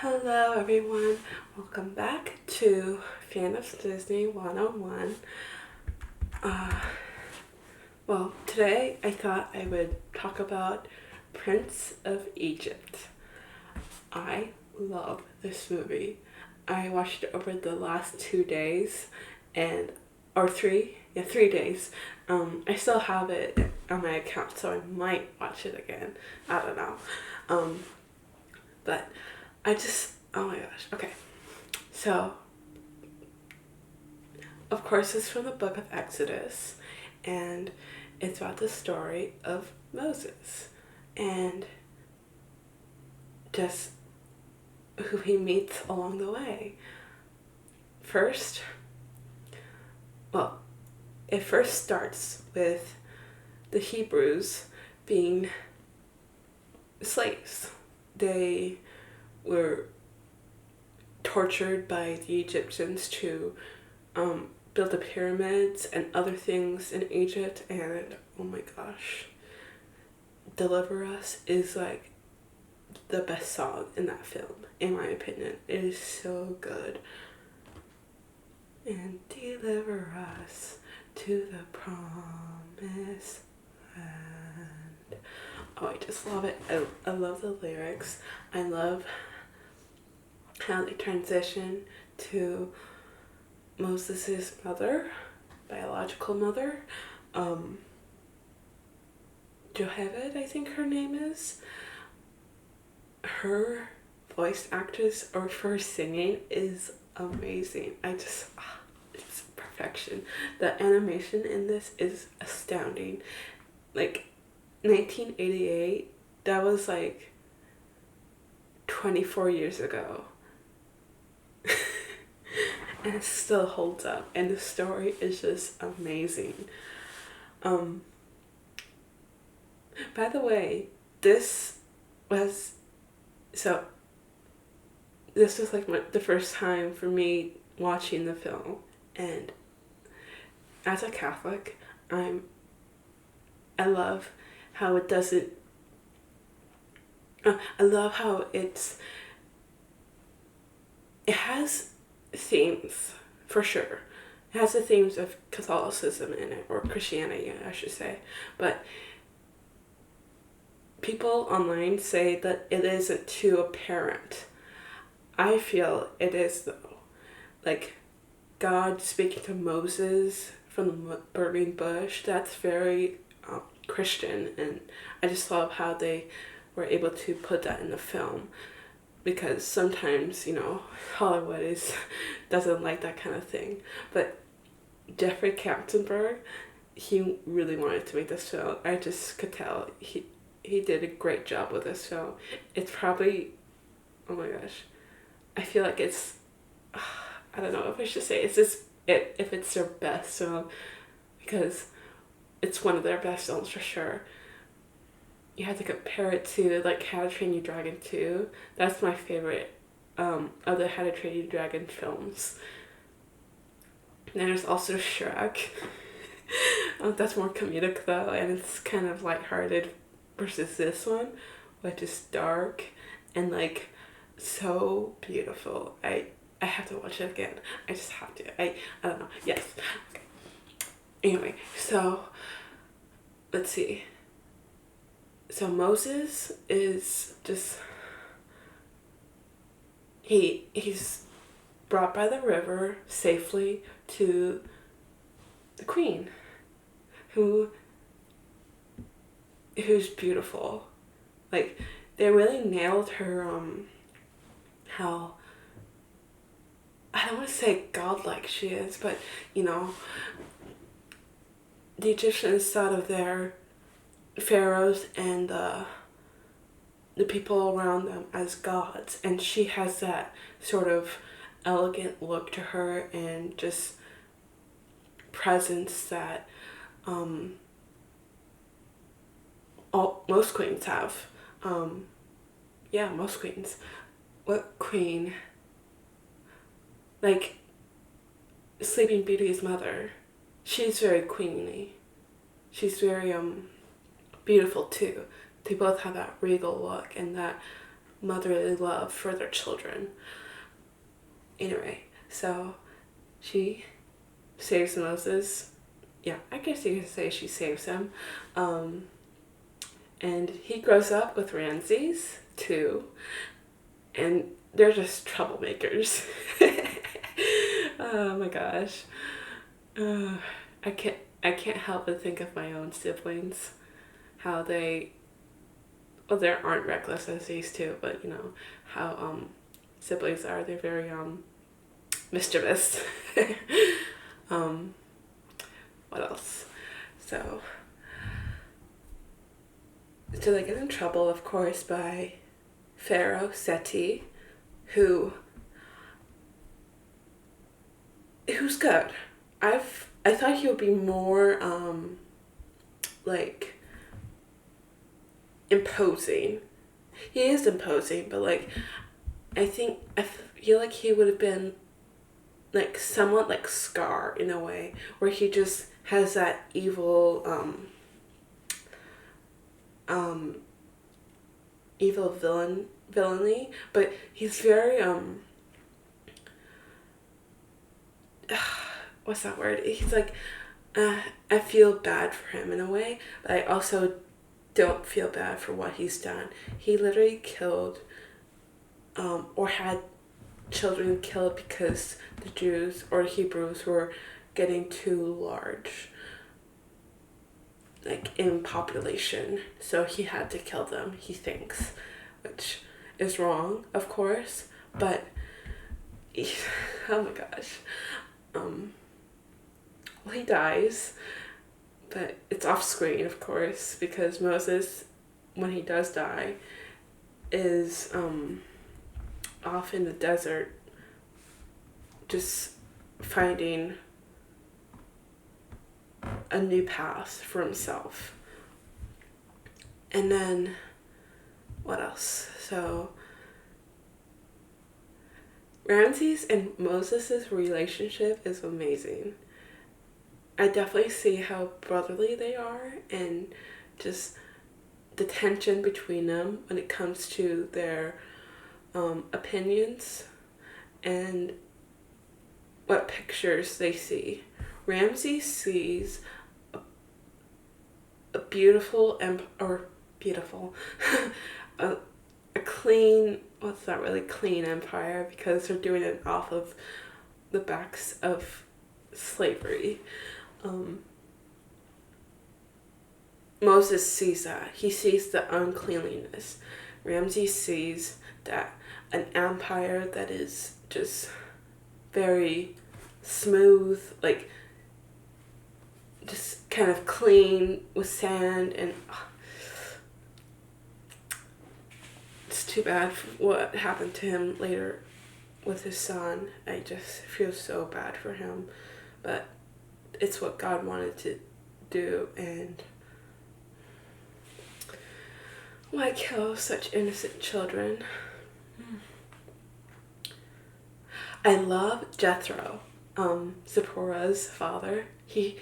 Hello everyone, welcome back to Fan of Disney 101. Uh, Today I thought I would talk about Prince of Egypt. I love this movie. I watched it over the last 2 days or 3 days. I still have it on my account, so I might watch it again. I don't know. But oh my gosh, okay. So, of course, it's from the book of Exodus, and it's about the story of Moses and just who he meets along the way. First, well, it first starts with the Hebrews being slaves. They were tortured by the Egyptians to build the pyramids and other things in Egypt, and oh my gosh, Deliver Us is like the best song in that film, in my opinion. It is so good. And deliver us to the promised land. Oh, I just love it. I love the lyrics. I love how they transition to Moses' mother, biological mother, Jochebed, I think her name is. Her voice actress or for singing is amazing. It's perfection. The animation in this is astounding. Like 1988, that was like 24 years ago. And it still holds up, and the story is just amazing. By the way, this was like the first time for me watching the film, and as a Catholic, I love how it doesn't. I love how it has themes, for sure. It has the themes of Catholicism in it, or Christianity, I should say. But people online say that it isn't too apparent. I feel it is, though. Like, God speaking to Moses from the burning bush, that's very Christian, and I just love how they were able to put that in the film. Because sometimes, Hollywood doesn't like that kind of thing. But Jeffrey Katzenberg, he really wanted to make this film. I just could tell he did a great job with this film. It's probably, oh my gosh, I feel like it's, I don't know if I should say if it's their best film, because it's one of their best films for sure. You have to compare it to like How to Train Your Dragon 2. That's my favorite of the How to Train Your Dragon films. And there's also Shrek. That's more comedic though, and it's kind of lighthearted versus this one, which is dark and like so beautiful. I have to watch it again. I just have to. I don't know. Yes. Okay. Anyway, so let's see. So Moses is just he's brought by the river safely to the queen, who's beautiful. Like, they really nailed her how, I don't want to say godlike she is, but the Egyptians thought of their pharaohs and the people around them as gods, and she has that sort of elegant look to her and just presence that most queens have. Most queens. What queen? Like Sleeping Beauty's mother. She's very queenly. She's very beautiful too. They both have that regal look and that motherly love for their children. Anyway, so she saves Moses. Yeah, I guess you could say she saves him. And he grows up with Ramses too, and they're just troublemakers. Oh my gosh. Uh, I can't help but think of my own siblings, how they, well, they aren't reckless as these two, but how siblings are. They're very mischievous. um what else? So they get in trouble, of course, by Pharaoh Seti, who's good. I thought he would be more like imposing. He is imposing, but like I feel like he would have been like somewhat like Scar in a way, where he just has that evil evil villainy, but he's very what's that word? He's like I feel bad for him in a way, but I also don't feel bad for what he's done. He literally killed or had children killed because the Jews or Hebrews were getting too large, like in population, so he had to kill them, he thinks, which is wrong, of course, but oh my gosh. Well, he dies, but it's off screen, of course, because Moses, when he does die, is off in the desert, just finding a new path for himself. And then what else? So Ramses and Moses' relationship is amazing. I definitely see how brotherly they are, and just the tension between them when it comes to their opinions and what pictures they see. Ramses sees a beautiful a clean, well, it's not really clean empire because they're doing it off of the backs of slavery. Moses sees that. He sees the uncleanliness. Ramses sees that an empire that is just very smooth, like just kind of clean with sand, and it's too bad for what happened to him later with his son. I just feel so bad for him, but it's what God wanted to do, and why kill such innocent children? I love Jethro, Zipporah's father. He's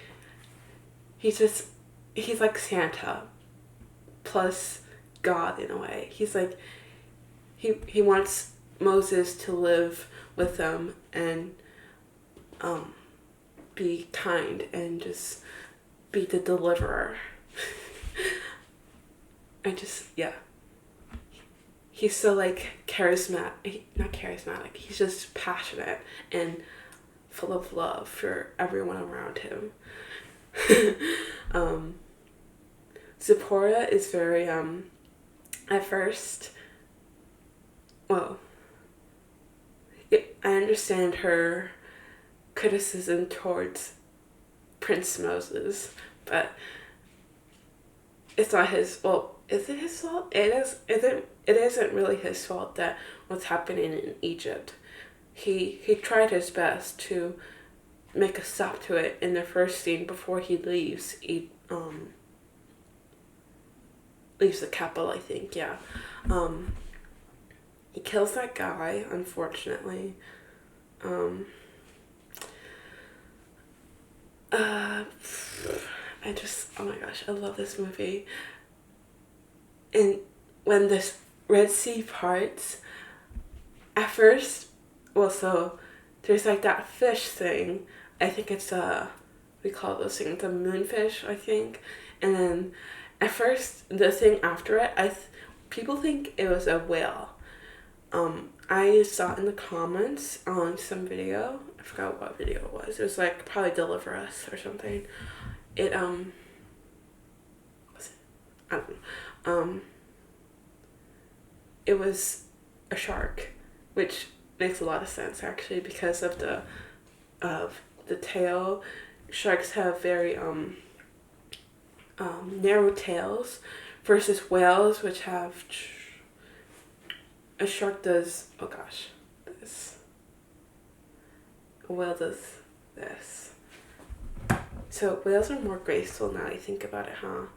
like Santa plus God in a way. He's like, he wants Moses to live with them and be kind and just be the deliverer. Yeah. He's so like charismatic, not charismatic, he's just passionate and full of love for everyone around him. Zipporah is very, at first, well, I understand her criticism towards Prince Moses, but it's not his, well, is it his fault? It isn't really his fault that what's happening in Egypt. He tried his best to make a stop to it in the first scene before he leaves the capital, I think, yeah. He kills that guy, unfortunately. Oh my gosh, I love this movie. And when this Red Sea parts, at first, well, so there's like that fish thing. I think it's we call those things the moonfish, I think. And then at first, the thing after it, people think it was a whale. I saw in the comments on some video. I forgot what video it was. It was like probably Deliver Us or something. It was it? I don't know. It was a shark, which makes a lot of sense actually because of the tail. Sharks have very narrow tails versus whales, which have a shark does this. A whale does this. So whales are more graceful now I think about it, huh?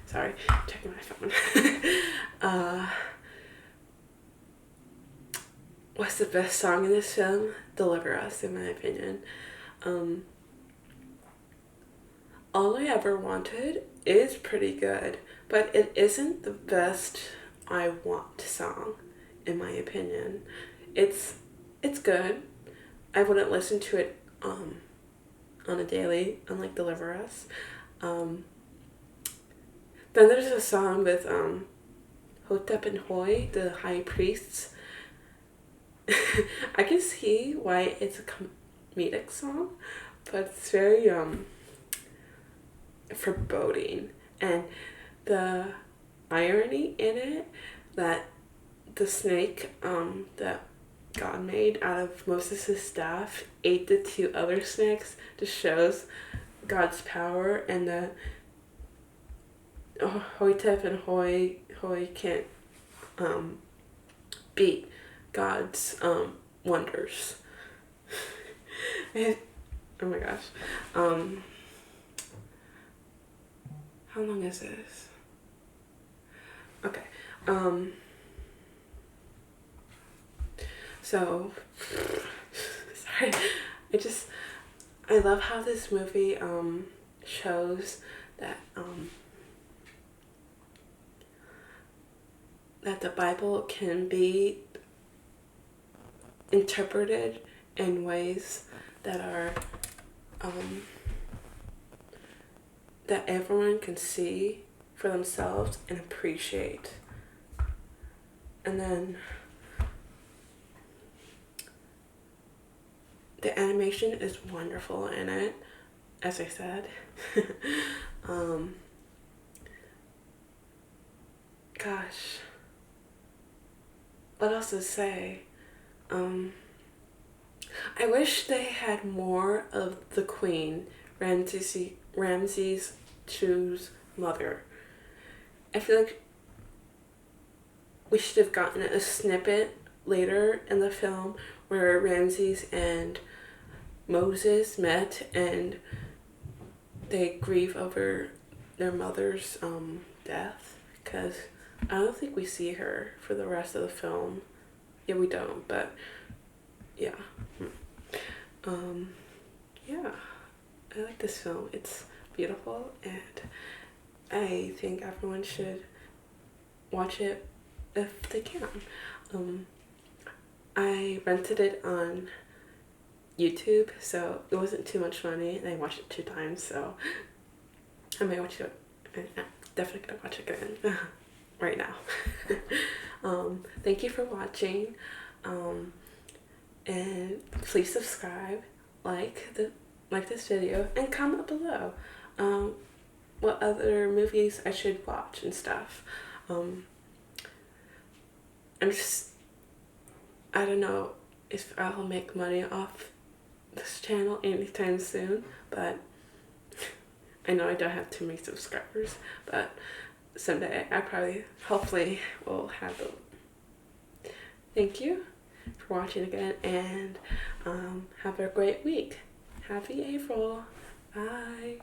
Sorry, checking my phone. What's the best song in this film? Deliver Us, in my opinion. All I Ever Wanted is pretty good, but it isn't the best I Want song, in my opinion. It's good. I wouldn't listen to it on a daily, unlike Deliver Us. Then there's a song with Hotep and Hoy, the high priests. I can see why it's a comedic song, but it's very foreboding, and the irony in it that the snake that God made out of Moses' staff ate the two other snakes just shows God's power, and that Hotep and Hoy can't beat God's wonders. Oh my gosh. How long is this? Okay. So sorry. I love how this movie shows that that the Bible can be interpreted in ways that are that everyone can see for themselves and appreciate. And then the animation is wonderful in it, as I said. Gosh, what else to say? I wish they had more of the Queen, Ramses II's mother. I feel like we should have gotten a snippet later in the film where Ramses and Moses met and they grieve over their mother's death, because I don't think we see her for the rest of the film. Yeah, we don't, but yeah. Yeah, I like this film. It's beautiful, and I think everyone should watch it if they can. I rented it on YouTube, so it wasn't too much money, and I watched it 2 times, so I might watch it. I'm definitely gonna watch it again right now. Thank you for watching, and please subscribe, like this video, and comment below what other movies I should watch and stuff. I don't know if I'll make money off this channel anytime soon, but I know I don't have too many subscribers, but someday I hopefully will have them. Thank you for watching again, and have a great week. Happy April. Bye.